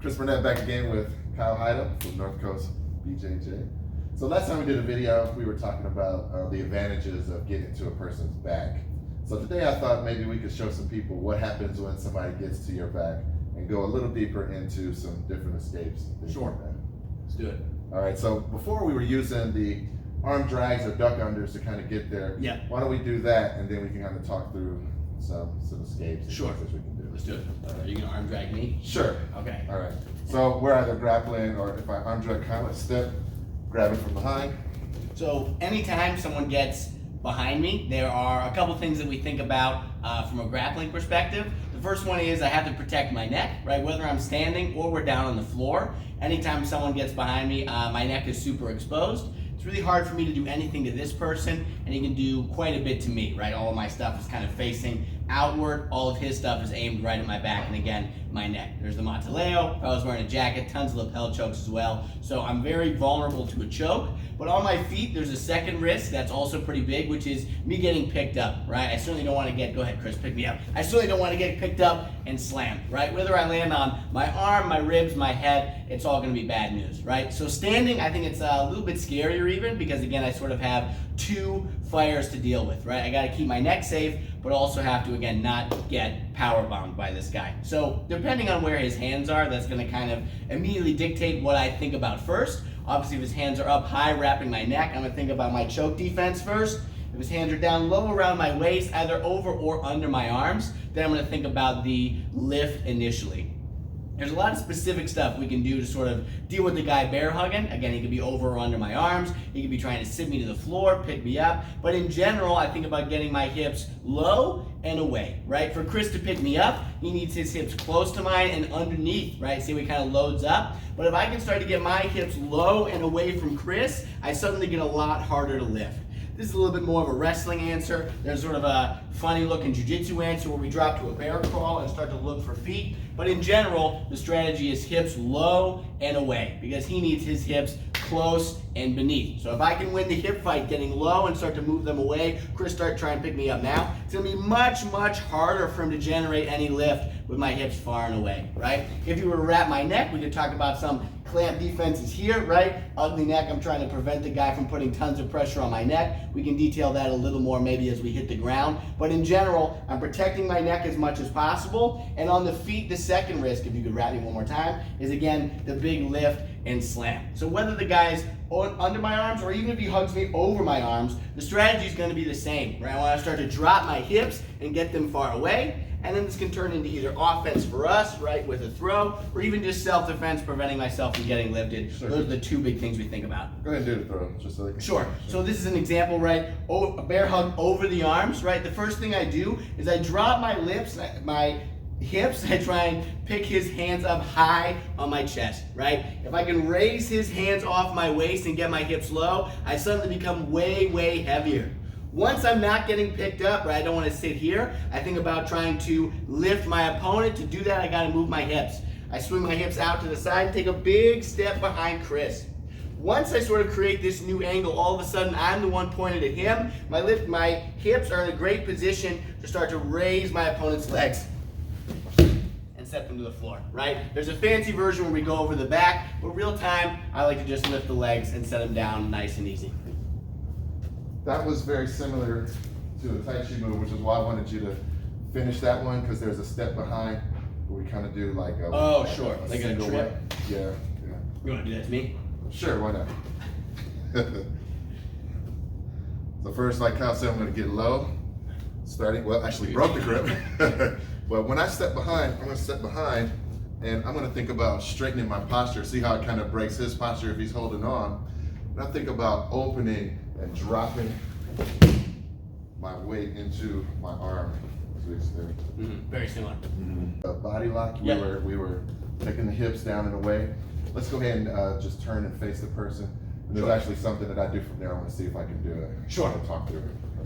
Chris Burnett back again with Kyle Hyde from North Coast BJJ. So last time we did a video, we were talking about the advantages of getting to a person's back. So today I thought maybe we could show some people what happens when somebody gets to your back and go a little deeper into some different escapes. Sure. Let's do it. All right, so before we were using the arm drags or duck unders to kind of get there. Yeah. Why don't we do that and then we can kind of talk through some escapes and Sure. things we can do. Let's do it. Are you gonna arm drag me? Sure. Okay. All right. So we're either grappling or if I arm drag kind of step, grab it from behind. So anytime someone gets behind me, there are a couple things that we think about from a grappling perspective. The first one is I have to protect my neck, right? Whether I'm standing or we're down on the floor. Anytime someone gets behind me, my neck is super exposed. It's really hard for me to do anything to this person, and he can do quite a bit to me, right? All of my stuff is kind of facing outward. All of his stuff is aimed right at my back, and again, my neck. There's the Monteleo. If I was wearing a jacket, tons of lapel chokes as well. So I'm very vulnerable to a choke. But on my feet, there's a second risk that's also pretty big, which is me getting picked up, right? I certainly don't want to get, go ahead, Chris, pick me up. I certainly don't want to get picked up and slammed, right? Whether I land on my arm, my ribs, my head, it's all going to be bad news, right? So standing, I think it's a little bit scarier even because, again, I sort of have two fires to deal with, right? I got to keep my neck safe, but also have to, again, not get power bombed by this guy. So depending on where his hands are, that's going to kind of immediately dictate what I think about first. Obviously, if his hands are up high, wrapping my neck, I'm going to think about my choke defense first. If his hands are down low around my waist, either over or under my arms, then I'm going to think about the lift initially. There's a lot of specific stuff we can do to sort of deal with the guy bear hugging. Again, he could be over or under my arms. He could be trying to sit me to the floor, pick me up. But in general, I think about getting my hips low and away, right? For Chris to pick me up, he needs his hips close to mine and underneath, right? See how he kind of loads up? But if I can start to get my hips low and away from Chris, I suddenly get a lot harder to lift. This is a little bit more of a wrestling answer. There's sort of a funny looking jiu-jitsu answer where we drop to a bear crawl and start to look for feet. But in general, the strategy is hips low and away because he needs his hips close and beneath. So if I can win the hip fight getting low and start to move them away, Chris start trying to pick me up now, it's gonna be much, much harder for him to generate any lift with my hips far and away, right? If you were to wrap my neck, we could talk about some clamp defenses here, right? Ugly neck, I'm trying to prevent the guy from putting tons of pressure on my neck. We can detail that a little more maybe as we hit the ground. But in general, I'm protecting my neck as much as possible. And on the feet, the second risk, if you could wrap me one more time, is again, the big lift and slam. So whether the guy's under my arms or even if he hugs me over my arms, the strategy is going to be the same, right? I want to start to drop my hips and get them far away. And then this can turn into either offense for us, right, with a throw, or even just self-defense, preventing myself from getting lifted. Sure. Those are the two big things we think about. Go ahead and do the throw, just so they can. Sure. So this is an example, right? A bear hug over the arms, right? The first thing I do is I drop my hips, I try and pick his hands up high on my chest, right? If I can raise his hands off my waist and get my hips low, I suddenly become way, way heavier. Once I'm not getting picked up, right, I don't want to sit here, I think about trying to lift my opponent. To do that, I got to move my hips. I swing my hips out to the side and take a big step behind Chris. Once I sort of create this new angle, all of a sudden I'm the one pointed at him. My hips are in a great position to start to raise my opponent's legs and set them to the floor, right? There's a fancy version where we go over the back, but real time, I like to just lift the legs and set them down nice and easy. That was very similar to the Tai Chi move, which is why I wanted you to finish that one because there's a step behind where we kind of do like a sure, a like a single trip. Yeah. You want to do that to me? Sure, why not? So first, like Kyle said, I'm going to get low, actually broke the grip. But when I step behind, I'm going to step behind and I'm going to think about straightening my posture, see how it kind of breaks his posture if he's holding on. And I think about opening and dropping my weight into my arm. Very similar. A body lock, Yep. we were taking the hips down and away. Let's go ahead and just turn and face the person. And there's actually something that I do from there. I want to see if I can do it. Sure. I'll talk through it.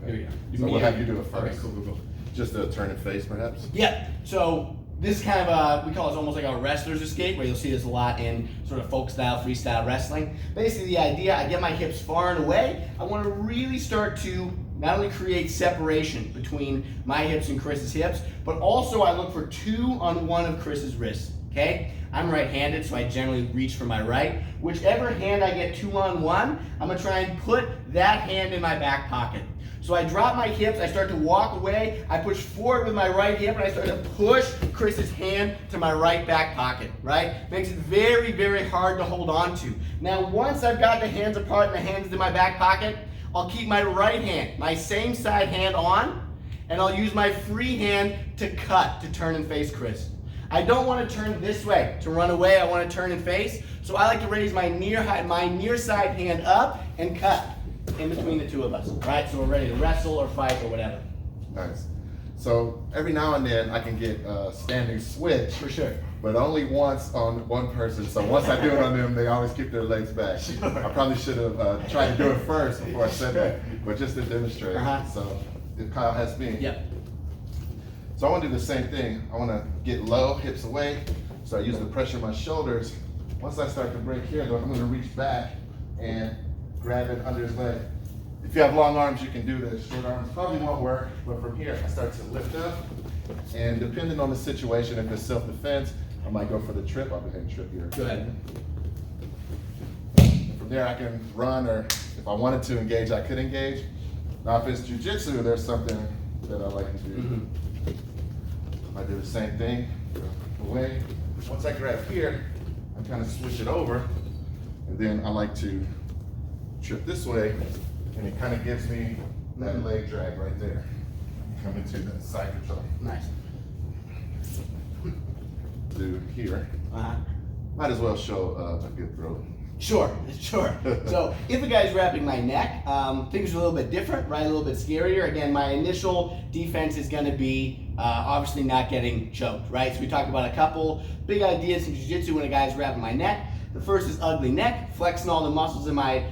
Okay. Here we go. So we'll have you do it first. Okay, cool. Just a turn and face, perhaps? Yeah, so this is kind of we call it almost like a wrestler's escape, where you'll see this a lot in sort of folk style, freestyle wrestling. Basically the idea, I get my hips far and away. I want to really start to not only create separation between my hips and Chris's hips, but also I look for 2 on one of Chris's wrists, okay? I'm right-handed, so I generally reach for my right. Whichever hand I get two on one, I'm gonna try and put that hand in my back pocket. So I drop my hips, I start to walk away, I push forward with my right hip, and I start to push Chris's hand to my right back pocket, right? Makes it very, very hard to hold on to. Now, once I've got the hands apart and the hands in my back pocket, I'll keep my right hand, my same side hand on, and I'll use my free hand to cut, to turn and face Chris. I don't want to turn this way to run away, I want to turn and face, so I like to raise my near side hand up and cut in between the two of us, right? So we're ready to wrestle or fight or whatever. Nice. So every now and then I can get a standing switch. For sure. But only once on one person. So once I do it on them, they always keep their legs back. Sure. I probably should have tried to do it first before I said that, but just to demonstrate. So if Kyle has me. Yep. So I want to do the same thing. I want to get low, hips away. So I use the pressure of my shoulders. Once I start to break here, though, I'm going to reach back and grab it under his leg. If you have long arms, you can do this. Short arms probably won't work, but from here, I start to lift up. And depending on the situation, if it's self-defense, I might go for the trip. I'll go ahead and trip here. Go ahead. And from there, I can run, or if I wanted to engage, I could engage. Now, if it's jiu-jitsu, there's something that I like to do. I do the same thing, away. Once I grab here, I kind of switch it over, and then I like to trip this way, and it kind of gives me that leg drag right there. Come into the side control. Nice. Do here. Might as well show a good throw. Sure. So if a guy's wrapping my neck, things are a little bit different, right? A little bit scarier. Again, my initial defense is going to be obviously not getting choked, right? So we talked about a couple big ideas in jiu-jitsu when a guy's wrapping my neck. The first is ugly neck, flexing all the muscles in my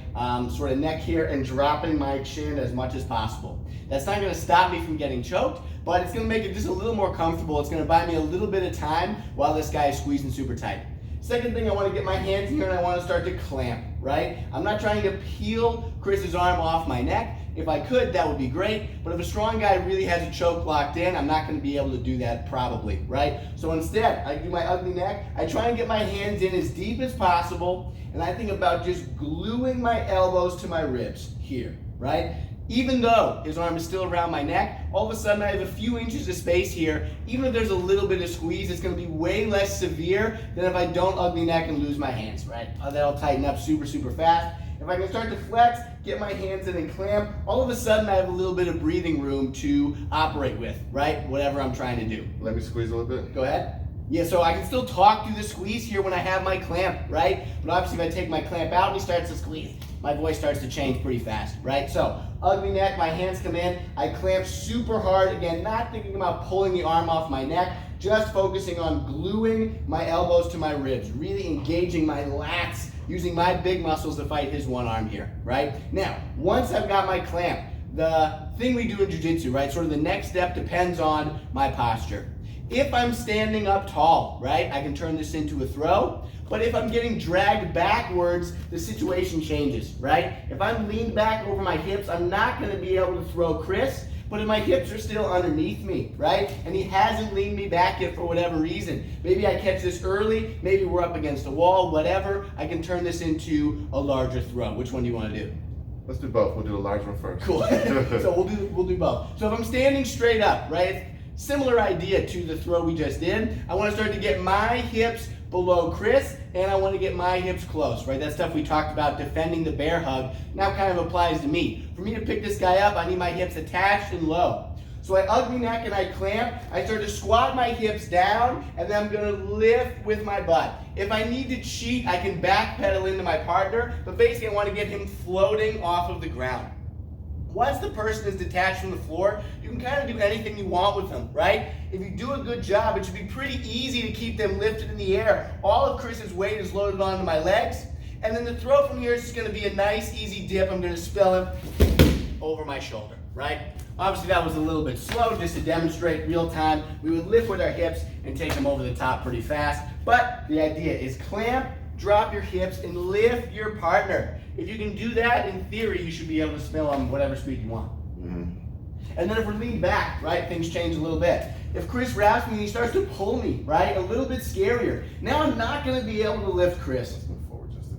sort of neck here and dropping my chin as much as possible. That's not going to stop me from getting choked, but it's going to make it just a little more comfortable. It's going to buy me a little bit of time while this guy is squeezing super tight. Second thing, I want to get my hands here and I want to start to clamp, right? I'm not trying to peel Chris's arm off my neck. If I could, that would be great, but if a strong guy really has a choke locked in, I'm not going to be able to do that probably, right? So instead, I do my ugly neck, I try and get my hands in as deep as possible, and I think about just gluing my elbows to my ribs here, right? Even though his arm is still around my neck, all of a sudden I have a few inches of space here. Even if there's a little bit of squeeze, it's going to be way less severe than if I don't ugly neck and lose my hands, right? That'll tighten up super, super fast. If I can start to flex, get my hands in and clamp, all of a sudden I have a little bit of breathing room to operate with, right? Whatever I'm trying to do. Let me squeeze a little bit. Go ahead. Yeah, so I can still talk through the squeeze here when I have my clamp, right? But obviously if I take my clamp out and he starts to squeeze, my voice starts to change pretty fast, right? So, ugly neck, my hands come in, I clamp super hard, again, not thinking about pulling the arm off my neck, just focusing on gluing my elbows to my ribs, really engaging my lats, using my big muscles to fight his one arm here, right? Now, once I've got my clamp, the thing we do in jiu-jitsu, right, sort of the next step depends on my posture. If I'm standing up tall, right, I can turn this into a throw. But if I'm getting dragged backwards, the situation changes, right? If I'm leaned back over my hips, I'm not going to be able to throw Chris. But if my hips are still underneath me, right? And he hasn't leaned me back yet for whatever reason. Maybe I catch this early, maybe we're up against a wall, whatever. I can turn this into a larger throw. Which one do you want to do? Let's do both. We'll do the large one first. Cool. So we'll do both. So if I'm standing straight up, right? Similar idea to the throw we just did. I want to start to get my hips below Chris, and I want to get my hips close, right? That stuff we talked about, defending the bear hug, now kind of applies to me. For me to pick this guy up, I need my hips attached and low. So I ugly neck and I clamp, I start to squat my hips down, and then I'm going to lift with my butt. If I need to cheat, I can backpedal into my partner, but basically I want to get him floating off of the ground. Once the person is detached from the floor, you can kind of do anything you want with them, right? If you do a good job, it should be pretty easy to keep them lifted in the air. All of Chris's weight is loaded onto my legs, and then the throw from here is just going to be a nice, easy dip. I'm going to spell him over my shoulder, right? Obviously, that was a little bit slow, just to demonstrate real time. We would lift with our hips and take them over the top pretty fast, but the idea is clamp, drop your hips, and lift your partner. If you can do that, in theory, you should be able to spell them whatever speed you want. And then if we're leaned back, right, things change a little bit. if Chris wraps me and he starts to pull me, right? A little bit scarier. Now I'm not going to be able to lift Chris. Let's move forward just a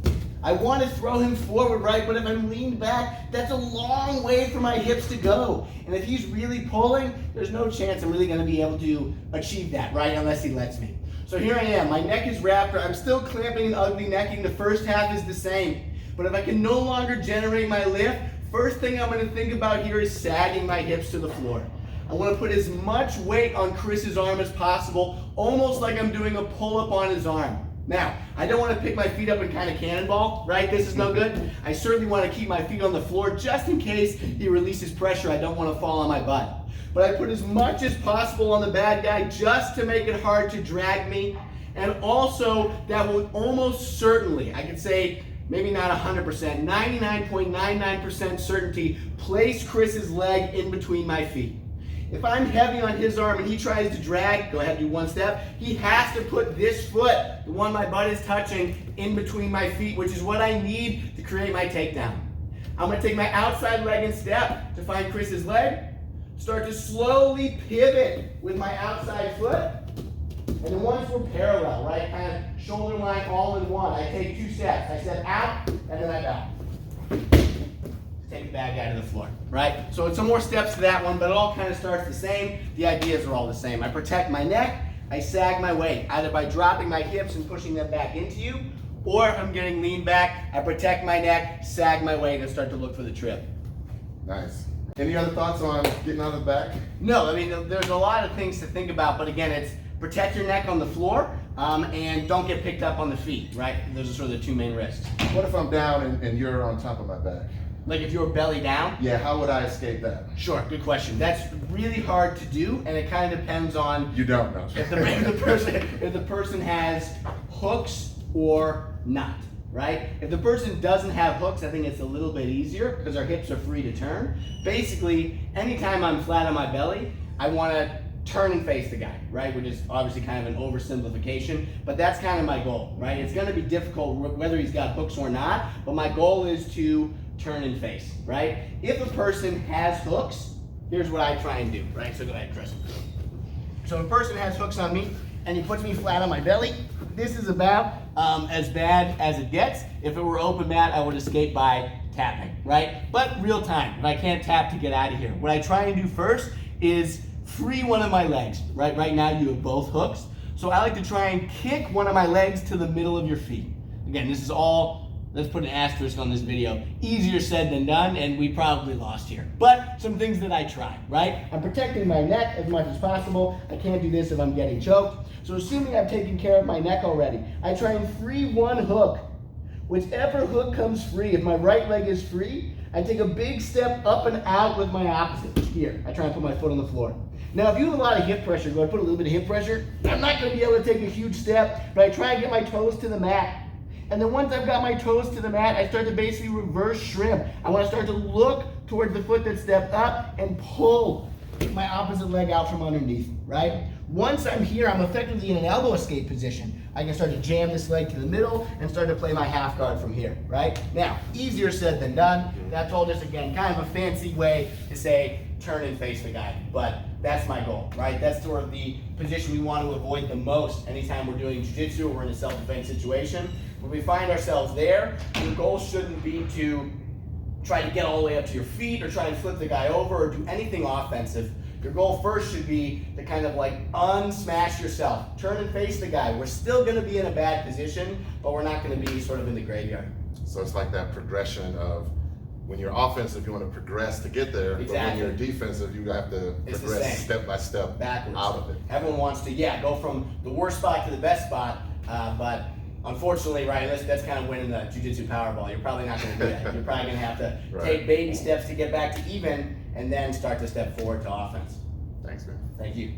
touch. I want to throw him forward, right? But if I'm leaned back, that's a long way for my hips to go. And if he's really pulling, there's no chance I'm really going to be able to achieve that, right? Unless he lets me. So here I am. My neck is wrapped. I'm still clamping and ugly necking. The first half is the same. But if I can no longer generate my lift, first thing I'm going to think about here is sagging my hips to the floor. I want to put as much weight on Chris's arm as possible, almost like I'm doing a pull-up on his arm. Now, I don't want to pick my feet up and kind of cannonball, right? This is no good. I certainly want to keep my feet on the floor just in case he releases pressure. I don't want to fall on my butt. But I put as much as possible on the bad guy just to make it hard to drag me. And also, that will almost certainly, I could say, maybe not 100%, 99.99% certainty, place Chris's leg in between my feet. If I'm heavy on his arm and he tries to drag, go ahead and do one step, he has to put this foot, the one my butt is touching, in between my feet, which is what I need to create my takedown. I'm going to take my outside leg and step to find Chris's leg, start to slowly pivot with my outside foot, and then once we're parallel, right, kind of shoulder line all in one, I take 2 steps. I step out, and then I bow. Take the bad guy to the floor, right? So it's some more steps to that one, but it all kind of starts the same. The ideas are all the same. I protect my neck, I sag my weight, either by dropping my hips and pushing them back into you, or if I'm getting lean back, I protect my neck, sag my weight, and start to look for the trip. Nice. Any other thoughts on getting out of the back? No, I mean, there's a lot of things to think about, but again, it's protect your neck on the floor, and don't get picked up on the feet, right? Those are sort of the 2 main risks. What if I'm down and you're on top of my back? Like if you're belly down? Yeah, how would I escape that? Sure, good question. That's really hard to do, and it kind of depends on You don't know. if the person has hooks or not, right? If the person doesn't have hooks, I think it's a little bit easier because our hips are free to turn. Basically, anytime I'm flat on my belly, I want to turn and face the guy, right? Which is obviously kind of an oversimplification, but that's kind of my goal, right? It's going to be difficult whether he's got hooks or not, but my goal is to turn and face, right? If a person has hooks, here's what I try and do, right? So go ahead, Chris. So if a person has hooks on me and he puts me flat on my belly, this is about as bad as it gets. If it were open mat, I would escape by tapping, right? But real time, if I can't tap to get out of here. What I try and do first is free one of my legs, right? Right now you have both hooks. So I like to try and kick one of my legs to the middle of your feet. Again, this is all, let's put an asterisk on this video. Easier said than done, and we probably lost here. But some things that I try, right? I'm protecting my neck as much as possible. I can't do this if I'm getting choked. So assuming I've taken care of my neck already, I try and free one hook. Whichever hook comes free, if my right leg is free, I take a big step up and out with my opposite. Here, I try and put my foot on the floor. Now, if you have a lot of hip pressure, go ahead and put a little bit of hip pressure. I'm not going to be able to take a huge step, but I try and get my toes to the mat. And then once I've got my toes to the mat, I start to basically reverse shrimp. I want to start to look towards the foot that stepped up and pull my opposite leg out from underneath, right? Once I'm here, I'm effectively in an elbow escape position. I can start to jam this leg to the middle and start to play my half guard from here, right? Now, easier said than done. That's all just, again, kind of a fancy way to say turn and face the guy. But that's my goal, right? That's sort of the position we want to avoid the most anytime we're doing jiu-jitsu or we're in a self-defense situation. When we find ourselves there, your goal shouldn't be to try to get all the way up to your feet or try and flip the guy over or do anything offensive. Your goal first should be to kind of like unsmash yourself. Turn and face the guy. We're still going to be in a bad position, but we're not going to be sort of in the graveyard. So it's like that progression of when you're offensive, you want to progress to get there. Exactly. But when you're defensive, you have to progress step by step backwards. Out of it. Everyone wants to, go from the worst spot to the best spot, but unfortunately, right, that's kind of winning the jiu-jitsu Powerball. You're probably not going to do that. You're probably going to have to take baby steps to get back to even and then start to step forward to offense. Thanks, man. Thank you.